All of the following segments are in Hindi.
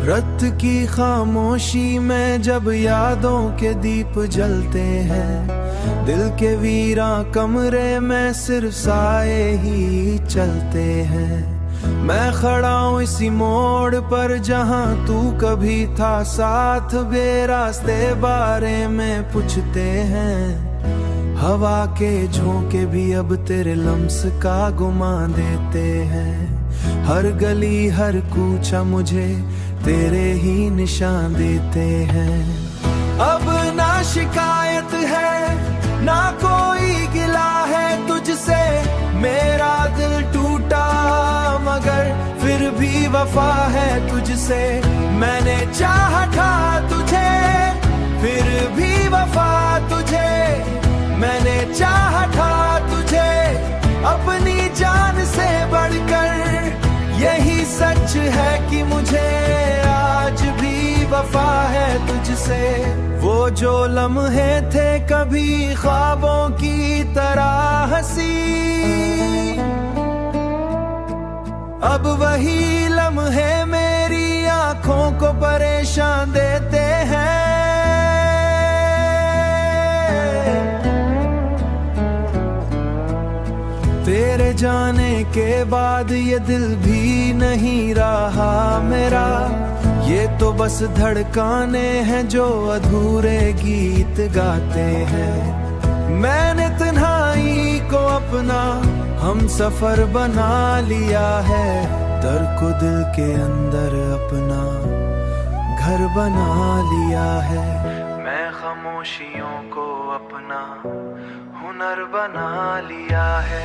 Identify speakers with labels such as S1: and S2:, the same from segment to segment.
S1: रात की खामोशी में जब यादों के दीप जलते हैं, दिल के वीरा कमरे में सिर्फ साए ही चलते हैं। मैं खड़ा हूँ इसी मोड़ पर जहाँ तू कभी था साथ, बेरास्ते बारे में पूछते हैं। हवा के झोंके भी अब तेरे लम्स का गुमा देते हैं। हर गली हर कूचा मुझे तेरे ही निशान देते हैं। अब ना शिकायत है ना कोई गिला है तुझसे, मेरा दिल टूटा मगर फिर भी वफा है तुझसे। मैंने चाहा था तुझे फिर भी वफा तुझे, मैंने चाहा था तुझे अपनी जान से बढ़कर। यही सच है कि मुझे आज भी वफा है तुझसे। वो जो लम्हे थे कभी ख्वाबों की तरह हंसी, अब वही लम्हे मेरी आंखों को परेशान देते हैं। तेरे जाने के बाद ये दिल भी नहीं रहा मेरा, ये तो बस धड़काने हैं जो अधूरे गीत गाते हैं। मैंने तन्हाई को अपना हम सफर बना लिया है, दर्द को दिल के अंदर अपना घर बना लिया है। मैं खामोशियों को अपना हुनर बना लिया है।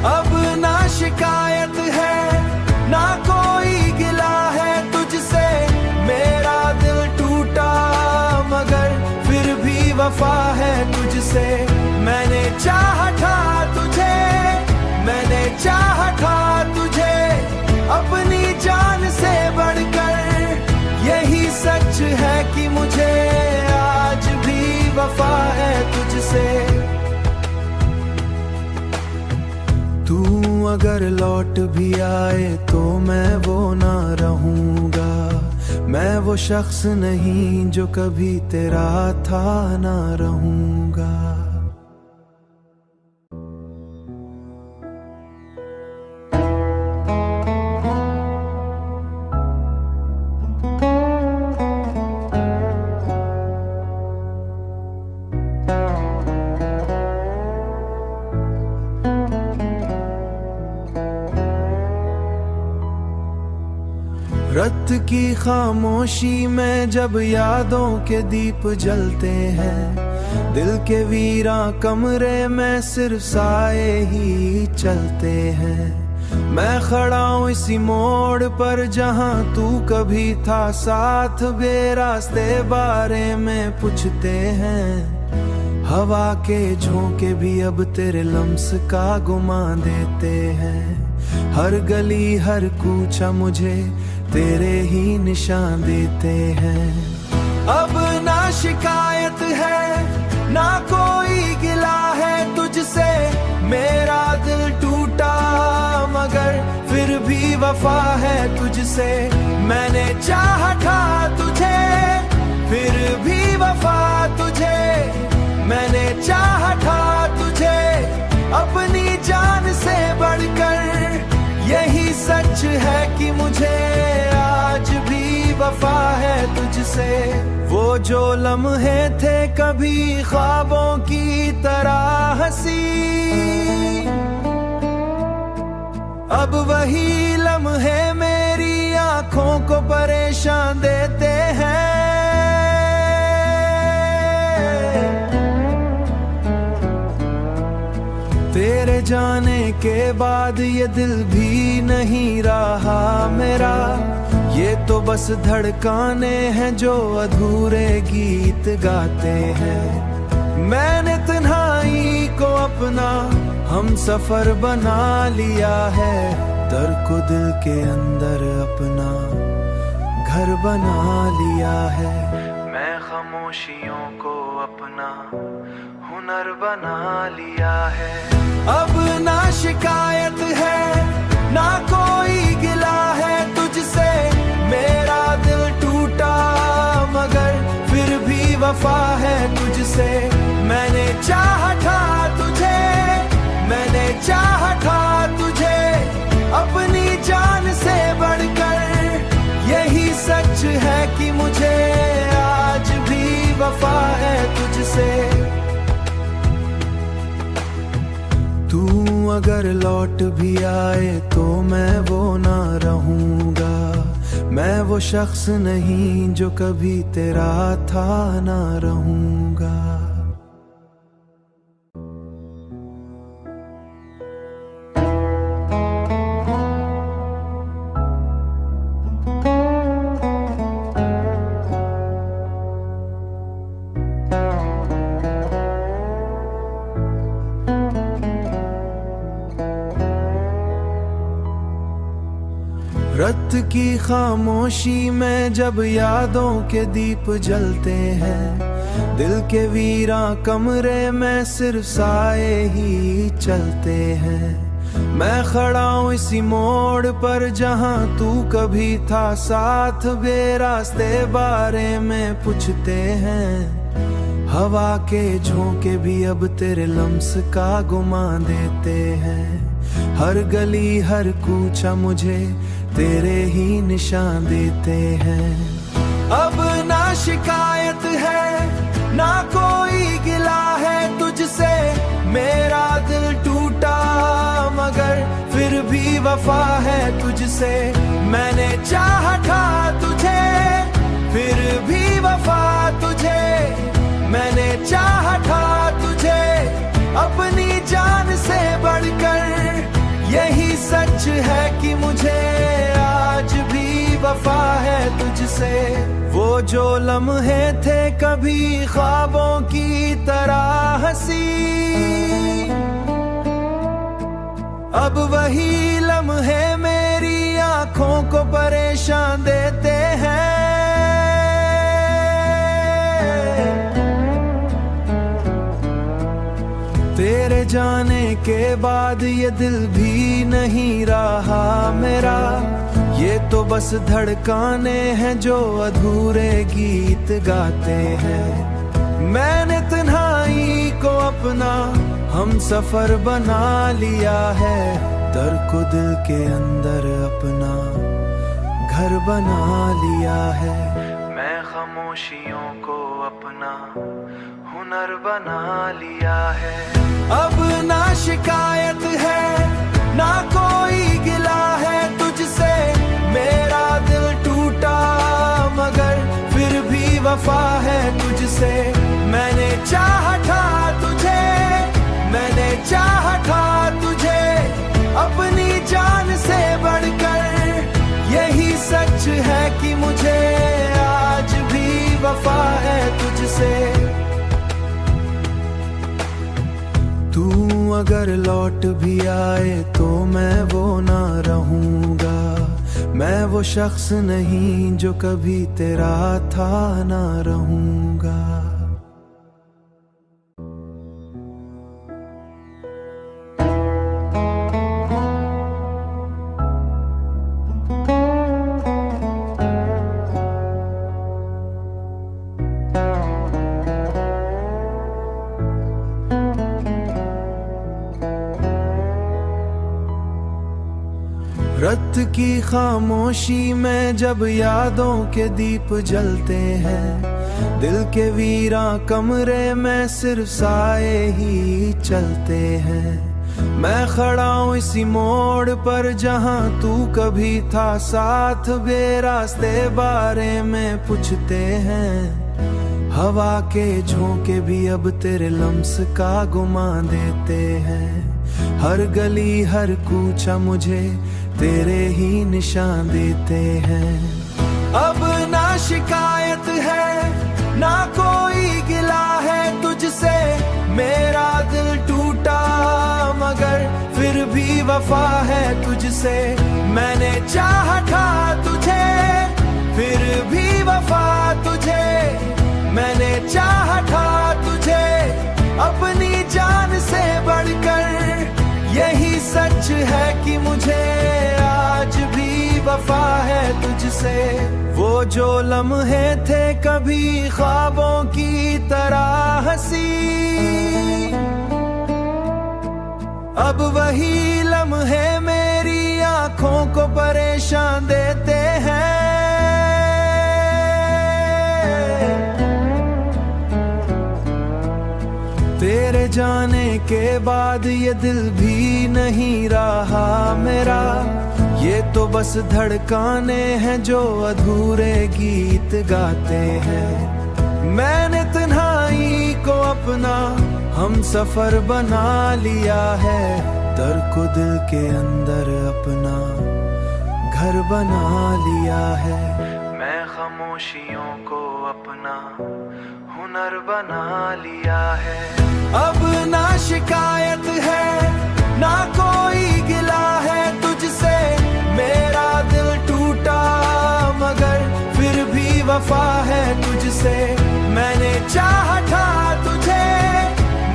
S1: अब ना शिकायत है ना कोई गिला है तुझसे, मेरा दिल टूटा मगर फिर भी वफा है तुझसे। मैंने चाहा था तुझे, मैंने चाहा था तुझे अपनी जान से बढ़कर। यही सच है कि मुझे आज भी वफा है तुझसे। तू अगर लौट भी आए तो मैं वो ना रहूंगा, मैं वो शख्स नहीं जो कभी तेरा था ना रहूंगा। रात की खामोशी में जब यादों के दीप जलते हैं, दिल के वीरा कमरे में सिर्फ साए ही चलते हैं। मैं खड़ा हूँ इसी मोड़ पर जहाँ तू कभी था साथ, बेरास्ते बारे में पूछते हैं। हवा के झोंके भी अब तेरे लम्स का गुमा देते हैं। हर गली हर कूचा मुझे तेरे ही निशान देते हैं। अब ना शिकायत है ना कोई गिला है तुझसे, मेरा दिल टूटा मगर फिर भी वफा है तुझसे। मैंने चाहा था तुझे फिर भी वफा तुझे, मैंने चाहा था तुझे अपनी जान से बढ़कर। यही सच है कि मुझे आज भी वफा है तुझसे। वो जो लम्हे थे कभी ख्वाबों की तरह हंसी, अब वही लम्हे मेरी आंखों को परेशान देते हैं। तेरे जाने के बाद ये दिल भी नहीं रहा मेरा, ये तो बस धड़काने हैं जो अधूरे गीत गाते हैं। मैंने तन्हाई को अपना हम सफर बना लिया है, दर्द को दिल के अंदर अपना घर बना लिया है। मैं खामोशियों को अपना हुनर बना लिया है। अब ना शिकायत है ना कोई गिला है तुझसे, मेरा दिल चाहा था तुझे अपनी जान से बढ़कर, यही सच है कि मुझे आज भी वफा है तुझसे। तू अगर लौट भी आए तो मैं वो ना रहूंगा, मैं वो शख्स नहीं जो कभी तेरा था ना रहूंगा। रात की खामोशी में जब यादों के दीप जलते हैं, दिल के वीरा कमरे में सिर्फ साए ही चलते हैं। मैं खड़ा हूँ इसी मोड़ पर जहाँ तू कभी था साथ, बेरास्ते बारे में पूछते हैं। हवा के झोंके भी अब तेरे लम्स का गुमा देते हैं। हर गली हर कूचा मुझे तेरे ही निशान देते हैं। अब ना शिकायत है ना कोई गिला है तुझसे, मेरा दिल टूटा मगर फिर भी वफा है तुझसे। मैंने चाहा था तुझे फिर भी वफा तुझे, मैंने चाहा था तुझे अपनी जान से बढ़कर, यही सच है कि मुझे आज भी वफा है तुझसे। वो जो लम्हे थे कभी ख्वाबों की तरह हंसी, अब वही लम्हे मेरी आंखों को परेशान देते हैं। तेरे जाने के बाद ये दिल भी नहीं रहा मेरा, ये तो बस धड़काने हैं जो अधूरे गीत गाते हैं। मैंने तन्हाई को अपना हम सफर बना लिया है, दर्द को दिल के अंदर अपना घर बना लिया है। मैं खामोशियों को अपना हुनर बना लिया है। अब ना शिकायत है ना कोई गिला है तुझसे, मेरा दिल टूटा मगर फिर भी वफा है तुझसे। मैंने चाहा था तुझे, मैंने चाहा था तुझे अपनी जान से बढ़कर, यही सच है कि मुझे आज भी वफा है तुझसे। तू अगर लौट भी आए तो मैं वो ना रहूंगा, मैं वो शख्स नहीं जो कभी तेरा था ना रहूंगा। रात की खामोशी में जब यादों के दीप जलते हैं, दिल के वीरा कमरे में सिर्फ साए ही चलते हैं। मैं खड़ा हूँ इसी मोड़ पर जहाँ तू कभी था साथ, बेरास्ते बारे में पूछते हैं। हवा के झोंके भी अब तेरे लम्स का गुमा देते हैं। हर गली हर कूचा मुझे तेरे ही निशान देते हैं। अब ना शिकायत है ना कोई गिला है तुझसे, मेरा दिल टूटा मगर फिर भी वफा है तुझसे। मैंने चाहा था तुझे फिर भी वफा तुझे, मैंने चाहा था तुझे अपनी जान से बढ़कर, यही सच है कि मुझे आज भी वफा है तुझसे। वो जो लम्हे थे कभी ख्वाबों की तरह हंसी, अब वही लम्हे मेरी आंखों को परेशान देते हैं। तेरे जाने के बाद ये दिल भी नहीं रहा मेरा, ये तो बस धड़काने हैं जो अधूरे गीत गाते हैं। मैंने तन्हाई को अपना हम सफर बना लिया है, दर्द को दिल के अंदर अपना घर बना लिया है। मैं खामोशियों को अपना हुनर बना लिया है। अब ना शिकायत है ना कोई गिला है तुझसे, मेरा दिल टूटा मगर फिर भी वफा है तुझसे। मैंने चाहा था तुझे,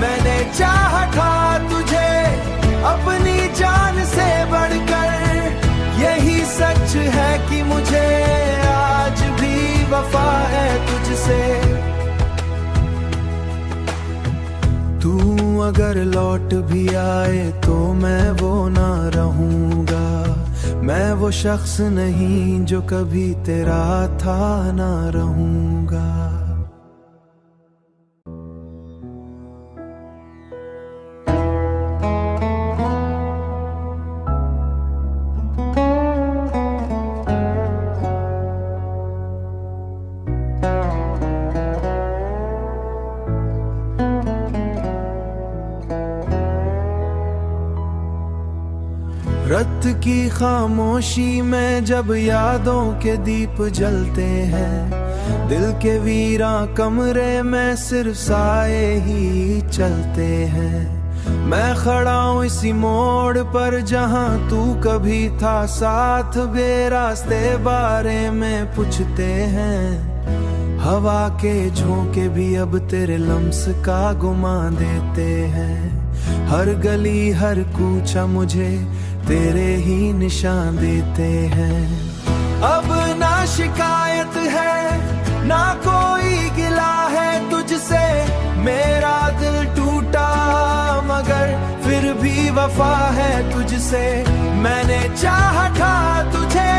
S1: मैंने चाहा था तुझे अपनी जान से बढ़कर, यही सच है कि मुझे आज भी वफा है तुझसे। तू अगर लौट भी आए तो मैं वो ना रहूंगा, मैं वो शख्स नहीं जो कभी तेरा था ना रहूंगा। रात की खामोशी में जब यादों के दीप जलते हैं, दिल के वीरां कमरे में सिर्फ साए ही चलते हैं। मैं खड़ा हूँ इसी मोड़ पर जहाँ तू कभी था साथ, बेरास्ते बारे में पूछते हैं। हवा के झोंके भी अब तेरे लम्स का गुमा देते हैं। हर गली हर कूचा मुझे तेरे ही निशान देते हैं। अब ना शिकायत है ना कोई गिला है तुझसे, मेरा दिल टूटा मगर फिर भी वफा है तुझसे। मैंने चाहा था तुझे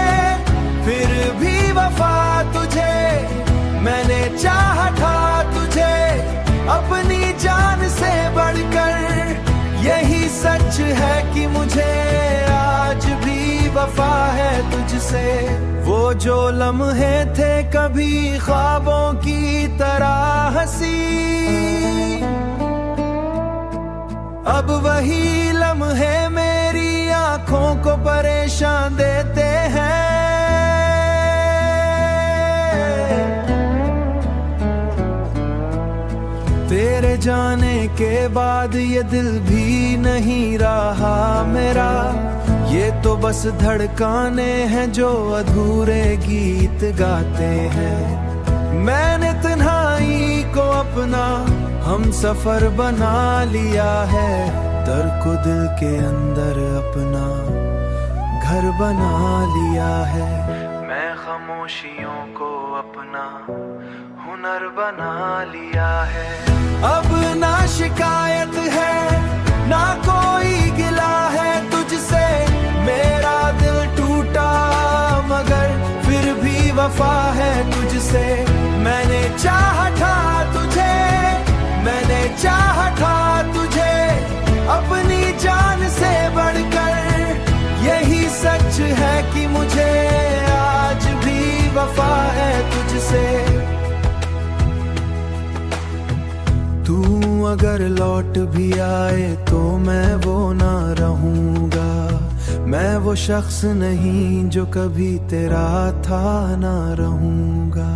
S1: फिर भी वफा तुझे, मैंने चाहा था तुझे अपनी जान से बढ़कर, यही सच है कि मुझे आज भी वफा है तुझसे। वो जो लम्हे थे कभी ख्वाबों की तरह हंसी, अब वही लम्हे मेरी आंखों को परेशान देते हैं। तेरे जाने के बाद ये दिल भी नहीं रहा मेरा, ये तो बस धड़काने हैं जो अधूरे गीत गाते हैं। मैंने तन्हाई को अपना हम सफर बना लिया है, दर्द को दिल के अंदर अपना घर बना लिया है। मैं खामोशियों को अपना हुनर बना लिया है। अब ना शिकायत है ना कोई गिला है तुझसे, मेरा दिल टूटा मगर फिर भी वफा है तुझसे। मैंने चाहा था तुझे, मैंने चाहा था तुझे अपनी जान से बढ़कर, यही सच है कि मुझे आज भी वफा है तुझसे। तू अगर लौट भी आए तो मैं वो ना रहूंगा, मैं वो शख्स नहीं जो कभी तेरा था ना रहूंगा।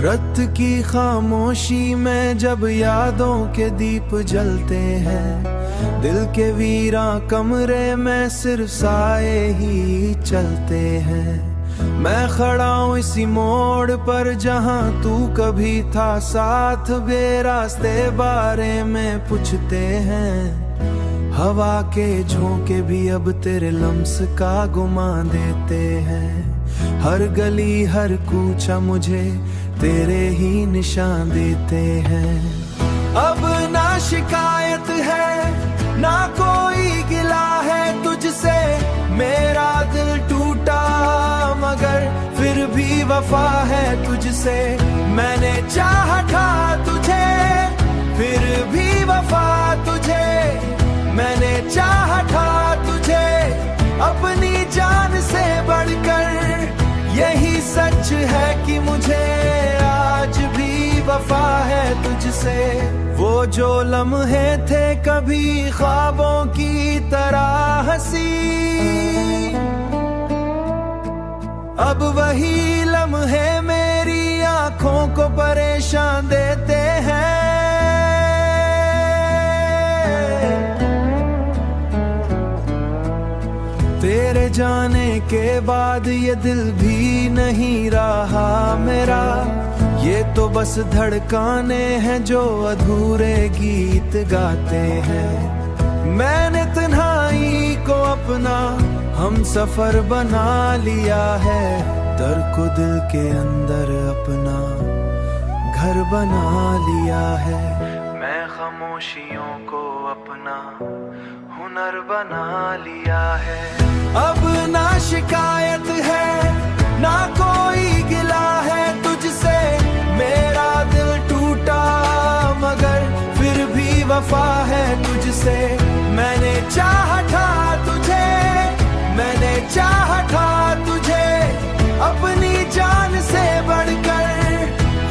S1: रात की खामोशी में जब यादों के दीप जलते हैं, दिल के वीरां कमरे में सिर्फ साए ही चलते हैं। मैं खड़ा हूँ इसी मोड़ पर जहाँ तू कभी था साथ, बेरास्ते बारे में पूछते हैं। हवा के झोंके भी अब तेरे लम्स का गुमा देते हैं। हर गली हर कूचा मुझे तेरे ही निशान देते हैं। अब ना शिकायत है ना कोई गिला है तुझसे, मेरा दिल टूटा मगर फिर भी वफा है तुझसे। मैंने चाहा था तुझे फिर भी वफा तुझे, मैंने चाहा था तुझे अपनी जान से बढ़कर। यही सच है कि मुझे आज भी वफा है तुझसे। वो जो लम्हे थे कभी ख्वाबों की तरह हंसी, अब वही लम्हे मेरी आंखों को परेशान देते हैं। तेरे जाने के बाद ये दिल भी नहीं रहा मेरा, ये तो बस धड़काने हैं जो अधूरे गीत गाते हैं। मैंने तन्हाई को अपना हम सफर बना लिया है, दर्द को दिल के अंदर अपना घर बना लिया है। मैं खामोशियों को अपना हुनर बना लिया है। अब ना शिकायत है ना कोई गिला है तुझसे, मेरा दिल टूटा मगर फिर भी वफा है तुझसे। मैंने चाहा था तुझे, मैंने चाहा था तुझे अपनी जान से बढ़कर।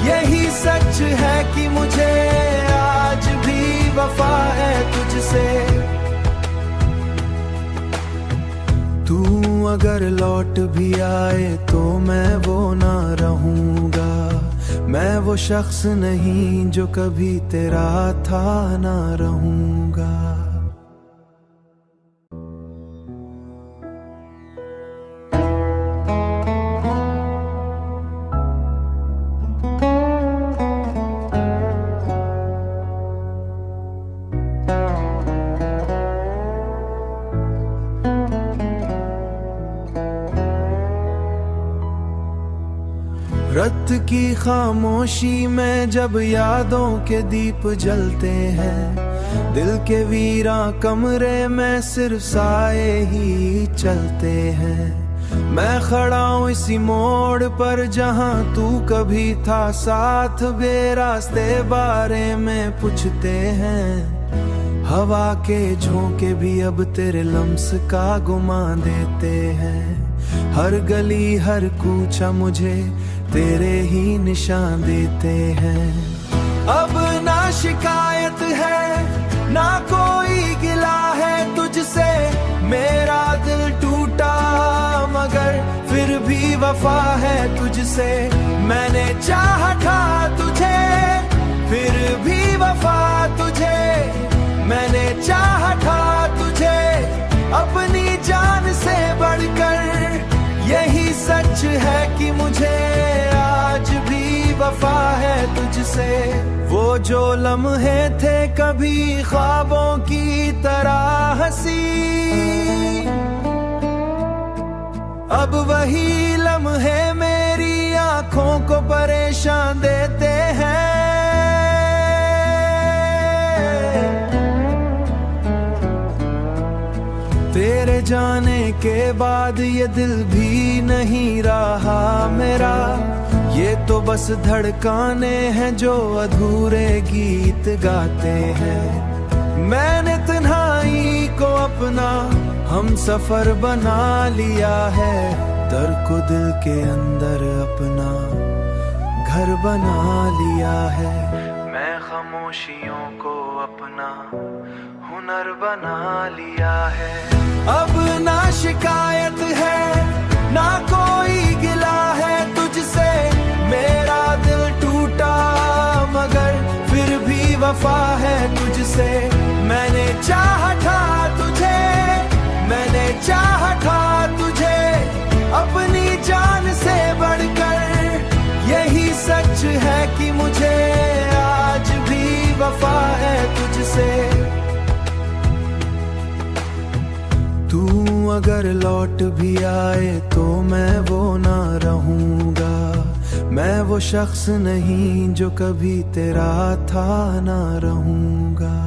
S1: यही सच है कि मुझे आज भी वफा है तुझसे। तू अगर लौट भी आए तो मैं वो ना रहूंगा, मैं वो शख्स नहीं जो कभी तेरा था ना रहूंगा। रात की खामोशी में जब यादों के दीप जलते हैं, दिल के वीरा कमरे में सिर्फ साए ही चलते हैं। मैं खड़ा हूँ इसी मोड़ पर जहाँ तू कभी था साथ, बेरास्ते बारे में पूछते हैं। हवा के झोंके भी अब तेरे लम्स का गुमा देते हैं। हर गली हर कूचा मुझे तेरे ही निशान देते हैं। अब ना शिकायत है ना कोई गिला है तुझसे, मेरा दिल टूटा मगर फिर भी वफा है तुझसे। मैंने चाहा था तुझे फिर भी वफा तुझे, मैंने चाहा था तुझे अपनी जान से बढ़कर। यही सच है कि मुझे आज भी वफा है तुझसे। वो जो लम्हे थे कभी ख्वाबों की तरह हंसी, अब वही लम्हे मेरी आंखों को परेशान देते हैं। तेरे जाने के बाद ये दिल भी नहीं रहा मेरा, ये तो बस धड़काने हैं जो अधूरे गीत गाते हैं। मैंने तन्हाई को अपना हम सफर बना लिया है, दर्द को दिल के अंदर अपना घर बना लिया है। मैं खामोशियों को अपना हुनर बना लिया है। अब ना शिकायत है ना कोई गिला है तुझसे, मेरा दिल टूटा मगर फिर भी वफा है तुझसे। मैंने चाहा था तुझे, मैंने चाहा था तुझे अपनी जान अगर लौट भी आए तो मैं वो ना रहूंगा। मैं वो शख्स नहीं जो कभी तेरा था, ना रहूंगा।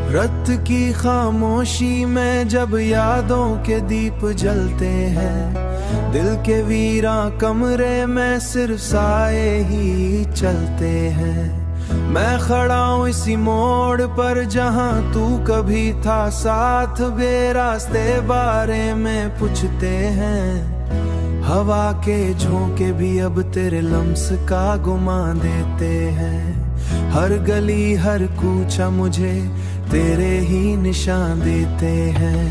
S1: रात की खामोशी में जब यादों के दीप जलते हैं, दिल के वीरा कमरे में सिर्फ साए ही चलते हैं। मैं खड़ा हूँ इसी मोड़ पर जहाँ तू कभी था साथ, बेरास्ते बारे में पूछते हैं। हवा के झोंके भी अब तेरे लम्स का गुमा देते हैं। हर गली हर कूचा मुझे तेरे ही निशान देते हैं।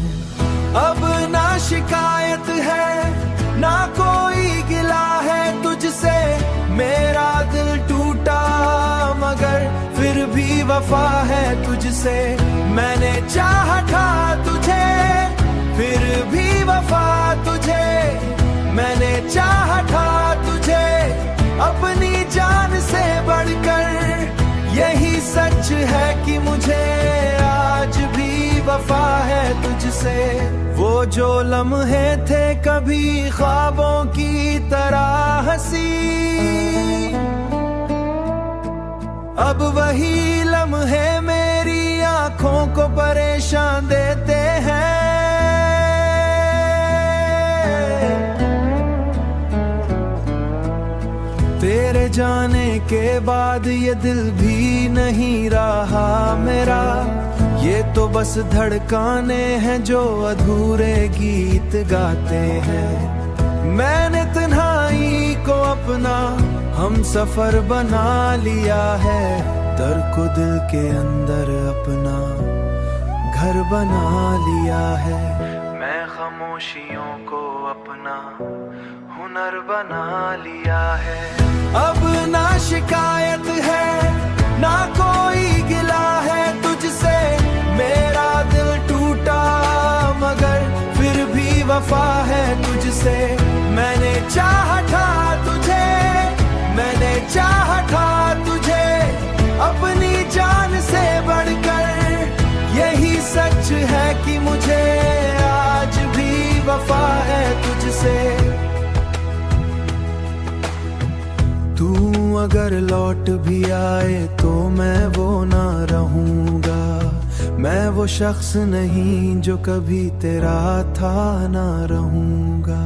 S1: अब ना शिकायत है ना कोई गिला है तुझसे, मेरा दिल टूटा मगर फिर भी वफा है तुझसे। मैंने चाहा था तुझे फिर भी वफा तुझे, मैंने चाहा था तुझे अपनी जान से बढ़कर। यही सच है कि मुझे आज भी वफा है तुझसे। वो जो लम्हे थे कभी ख्वाबों की तरह हंसी, अब वही लम्हे मेरी आंखों को परेशान देते हैं। तेरे जाने के बाद ये दिल भी नहीं रहा मेरा, ये तो बस धड़काने हैं जो अधूरे गीत गाते हैं। मैंने तन्हाई को अपना हम सफर बना लिया है, दर्द को दिल के अंदर अपना घर बना लिया है। मैं खामोशियों को अपना हुनर बना लिया है। अब ना शिकायत है ना कोई गिला है तुझसे, मेरा दिल टूटा मगर फिर भी वफा है तुझसे। मैंने चाहा था तुझे, मैंने चाहा था तुझे अपनी जान से बढ़कर। यही सच है कि मुझे आज भी वफा है तुझसे। तू अगर लौट भी आए तो मैं वो ना रहूंगा। मैं वो शख्स नहीं जो कभी तेरा था, ना रहूंगा।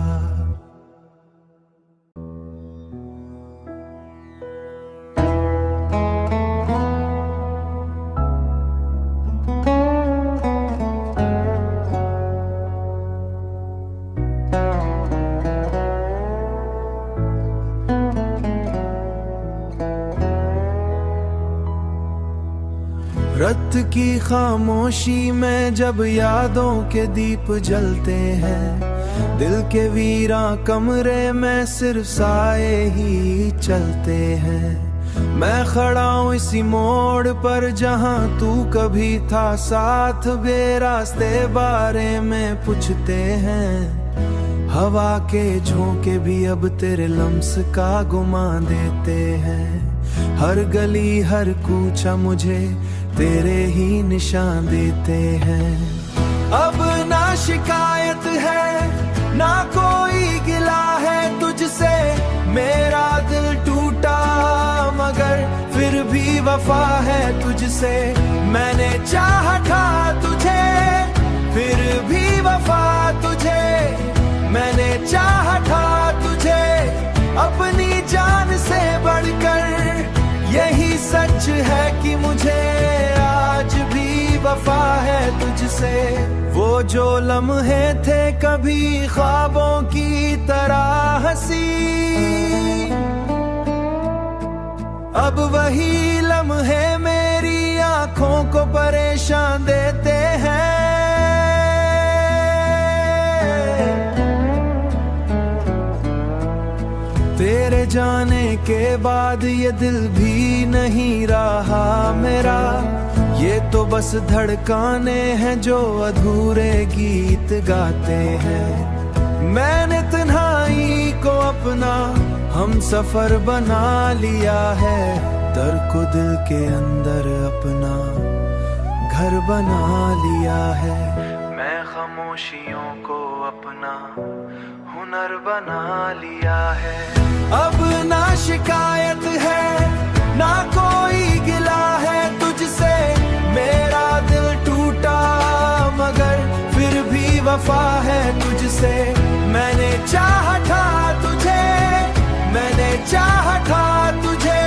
S1: रात की खामोशी में जब यादों के दीप जलते हैं, दिल के वीरा कमरे में सिर्फ साए ही चलते हैं। मैं खड़ा हूँ इसी मोड़ पर जहाँ तू कभी था साथ, बेरास्ते बारे में पूछते हैं। हवा के झोंके भी अब तेरे लम्स का गुमा देते हैं। हर गली हर कूचा मुझे तेरे ही निशान देते हैं। अब ना शिकायत है ना कोई गिला है तुझसे, मेरा दिल टूटा मगर फिर भी वफा है तुझसे। मैंने चाहा था तुझे फिर भी वफा तुझे, मैंने चाहा था तुझे अपनी जान से बढ़कर। यही सच है कि मुझे आज भी वफा है तुझसे। वो जो लम्हे थे कभी ख्वाबों की तरह हंसी, अब वही लम्हे मेरी आंखों को परेशान देते हैं। तेरे जाने के बाद ये दिल भी नहीं रहा मेरा। ये तो बस धड़काने हैं जो अधूरे गीत गाते हैं। मैंने तन्हाई को अपना हम सफर बना लिया है। दर को दिल के अंदर अपना घर बना लिया है। मैं खामोशियों को अपना हुनर बना लिया है। अब ना शिकायत है ना कोई गिला है तुझसे। मेरा दिल टूटा मगर फिर भी वफा है तुझसे। मैंने चाहा था तुझे, मैंने चाहा था तुझे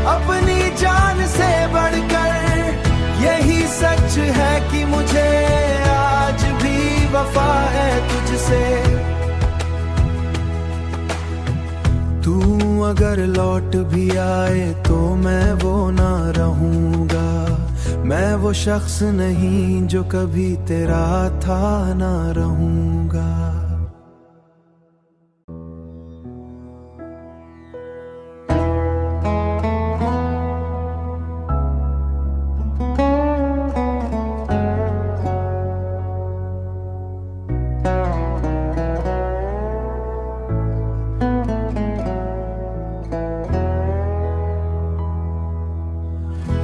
S1: अपनी जान से बढ़कर। यही सच है कि मुझे आज भी वफा है तुझसे। तू अगर लौट भी आए तो मैं वो ना रहूंगा। मैं वो शख्स नहीं जो कभी तेरा था, ना रहूंगा।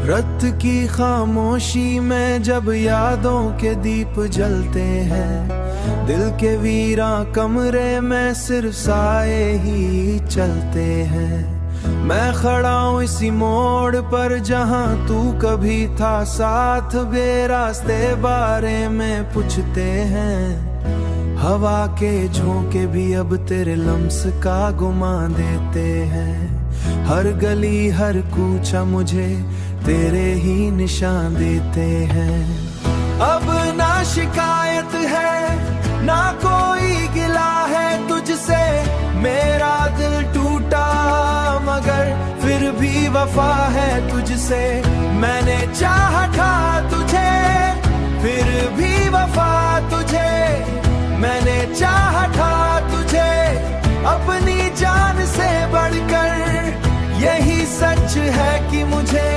S1: रात की खामोशी में जब यादों के दीप जलते हैं, दिल के वीरा कमरे में सिर्फ साए ही चलते हैं। मैं खड़ा हूँ इसी मोड़ पर जहाँ तू कभी था साथ। बेरास्ते बारे में पूछते हैं। हवा के झोंके भी अब तेरे लम्स का गुमा देते हैं। हर गली हर कूचा मुझे तेरे ही निशान देते हैं। अब ना शिकायत है ना कोई गिला है तुझसे। मेरा दिल टूटा मगर फिर भी वफा है तुझसे। मैंने चाहा था तुझे फिर भी वफा तुझे। मैंने चाहा था तुझे अपनी जान से बढ़कर। यही सच है कि मुझे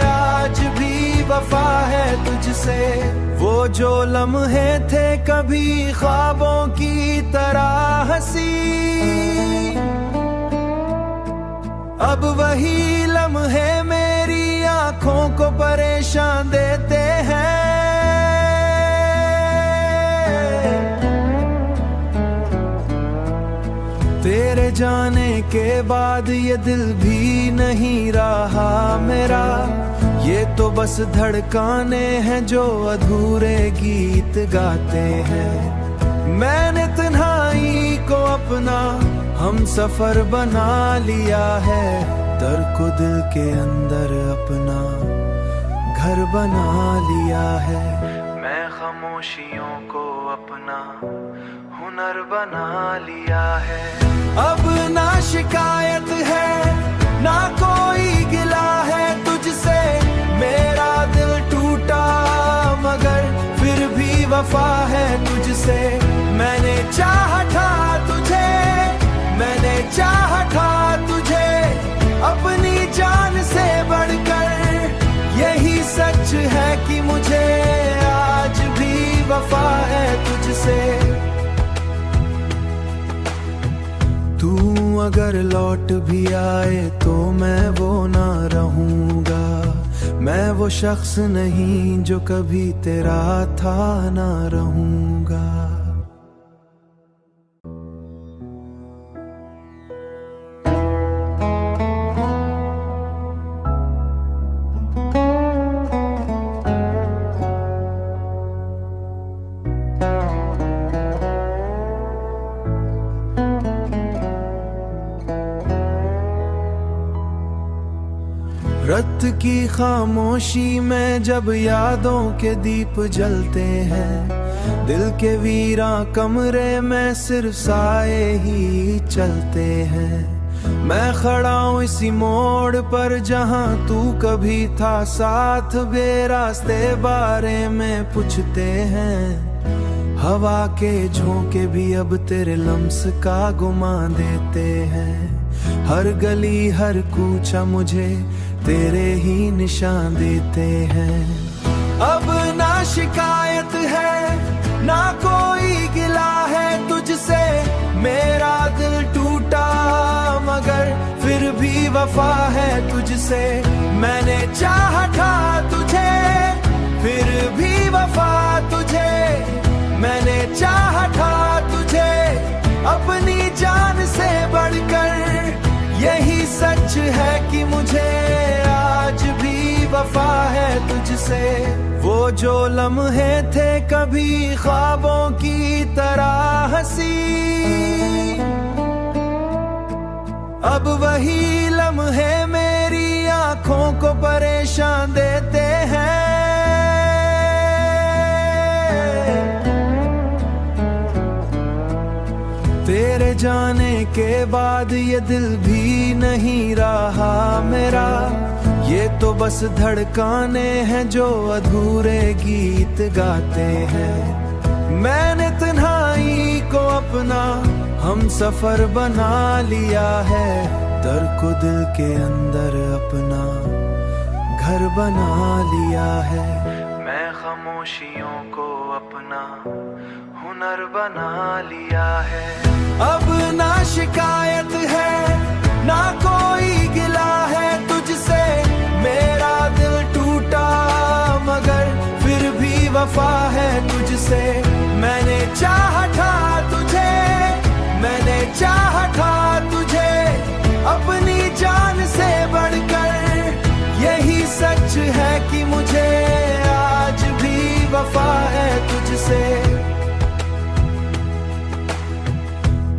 S1: आज भी वफा है तुझसे। वो जो लम्हे थे कभी ख्वाबों की तरह हंसी, अब वही लम्हे मेरी आंखों को परेशान देते हैं। तेरे जाने के बाद ये दिल भी नहीं रहा मेरा। ये तो बस धड़काने हैं जो अधूरे गीत गाते हैं। मैंने तन्हाई को अपना हम सफर बना लिया है। दर को दिल के अंदर अपना घर बना लिया है। मैं खामोशियों को अपना हुनर बना लिया है। अब ना शिकायत है ना कोई गिला है तुझसे। मेरा दिल टूटा मगर फिर भी वफा है तुझसे। मैंने चाहा था तुझे, मैंने चाहा था तुझे अपनी जान से बढ़कर। यही सच है कि मुझे आज भी वफा है तुझसे। तू अगर लौट भी आए तो मैं वो ना रहूंगा। मैं वो शख्स नहीं जो कभी तेरा था, ना रहूंगा। रात की खामोशी में जब यादों के दीप जलते हैं, दिल के वीरा कमरे में सिर्फ साए ही चलते हैं। मैं खड़ा हूँ इसी मोड़ पर जहाँ तू कभी था साथ। बेरास्ते बारे में पूछते हैं। हवा के झोंके भी अब तेरे लम्स का गुमा देते हैं। हर गली हर कूचा मुझे तेरे ही निशान देते हैं। अब ना शिकायत है ना कोई गिला है तुझसे, मेरा दिल टूटा मगर फिर भी वफा है तुझसे। मैंने चाहा था तुझे फिर भी वफा तुझे, मैंने चाहा था तुझे अपनी जान से बढ़कर। यही सच है कि मुझे आज भी वफा है तुझसे। वो जो लम्हे थे कभी ख्वाबों की तरह हंसी, अब वही लम्हे मेरी आंखों को परेशान देते हैं। तेरे जाने के बाद ये दिल भी नहीं रहा मेरा, ये तो बस धड़काने हैं जो अधूरे गीत गाते हैं। मैंने तन्हाई को अपना हम सफर बना लिया है, दर्द को दिल के अंदर अपना घर बना लिया है। मैं खामोशियों को अपना हुनर बना लिया है। अब ना शिकायत है ना कोई गिला है तुझसे, मेरा दिल टूटा मगर फिर भी वफा है तुझसे। मैंने चाहा था तुझे, मैंने चाहा था तुझे अपनी जान से बढ़कर। यही सच है कि मुझे आज भी वफा है तुझसे।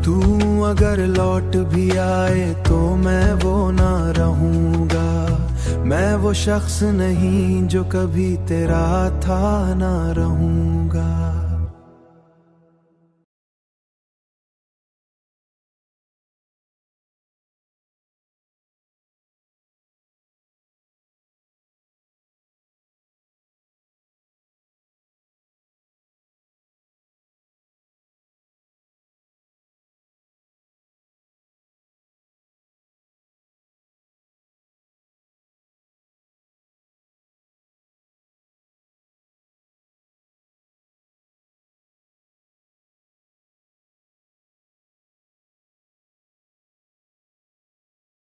S1: तू अगर लौट भी आए तो मैं वो ना रहूंगा, मैं वो शख्स नहीं जो कभी तेरा था ना रहूंगा।